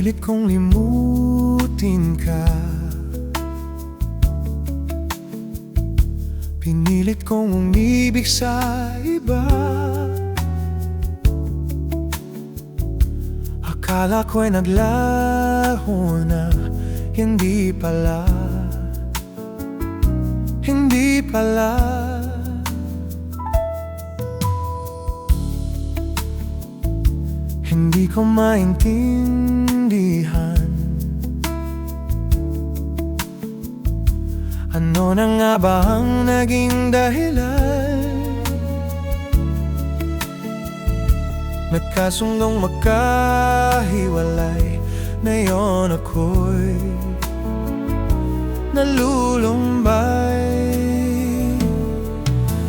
Pinilit kong limutin ka, pinilit kong umibig sa iba. Akala ko'y naglaho na, hindi pala, hindi pala. Hindi ko maintindihan, ano na nga ba ang naging dahilan? Nagkasundong magkahiwalay, ngayon ako'y nalulumbay.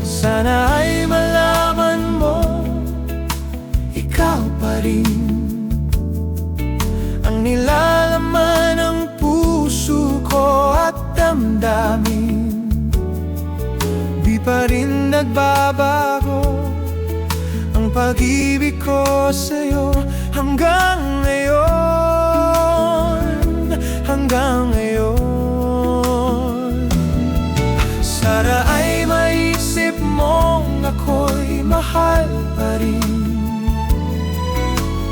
Sana ay malaman mo, ikaw pa rin ang nilalaman ng puso ko at damdamin. Di pa rin nagbabago ang pag-ibig ko sa'yo hanggang ngayon, hanggang ngayon. Sana ay maisip mong ako'y mahal pa rin,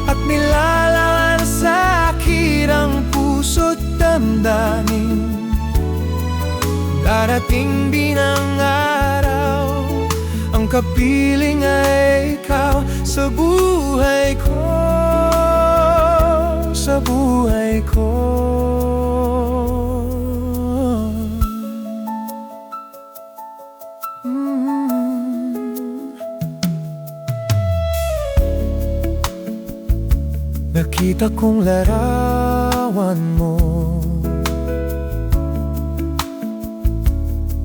at nilalaan sa akin ang puso't damdamin. Darating din ang araw, ang kapiling ay ikaw sa buhay ko, sa buhay ko. Nakita kong larawan mo,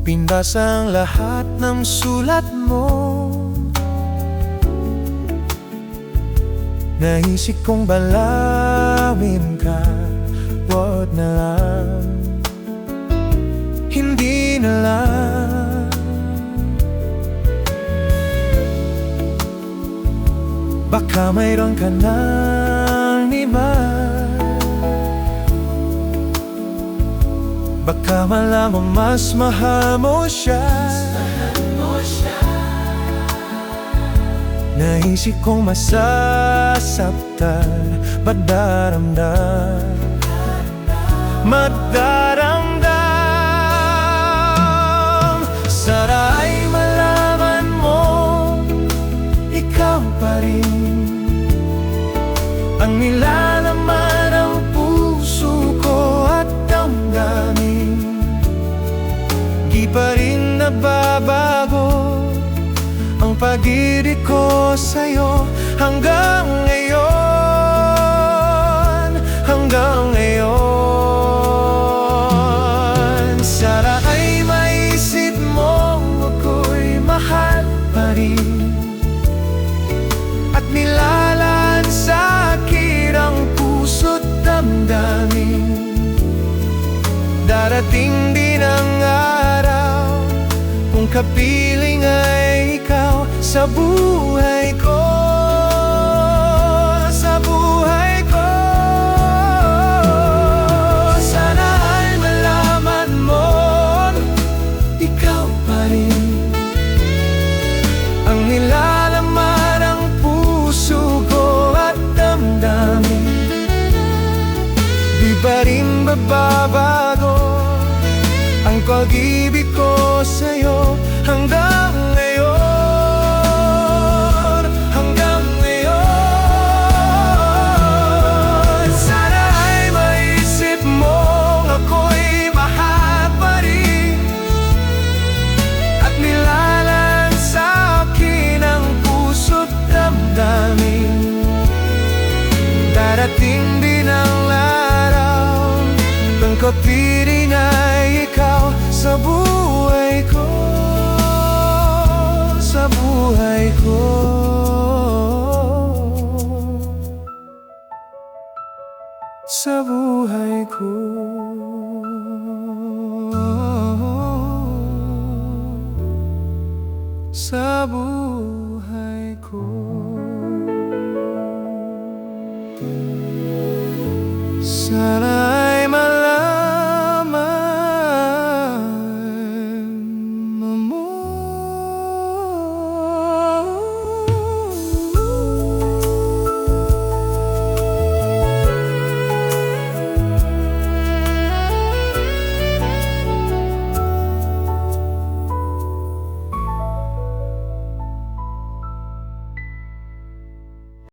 pinbasa ang lahat ng sulat mo. Naisip kong balawin ka, wag na lang, hindi na lang. Baka mayroon ka nang iba, baka malamang mas mahal mo siya. Naisip kong masasaktan, madaramdam, madaramdam. Sana ay malaman mo, ikaw pa rin ang nilalaman ng puso ko at damdamin. Di pa rin nababago ang pag-ibig ko sa'yo hanggang ngayon, hanggang ngayon. Sana ay maisip mong ako'y mahal pa rin, at nilalaan sa akin ang puso't damdamin. Darating din ang araw, kung kapiling ay ikaw sa buhay ko, sa buhay ko. Sana ay malaman mo, ikaw pa rin ang nilalaman ng puso ko at damdamin. Di pa rin bababago ang pag-ibig ko sa'yo hanggang ngayon, hanggang ngayon. Sana ay maisip mong ako'y mahal pa rin, at nilalaan sa akin ang puso't damdamin. Darating din ang araw, ang kapiling ay ikaw sa buhay ko, sa buhay ko, sa buhay ko. Sa buhay ko. Sana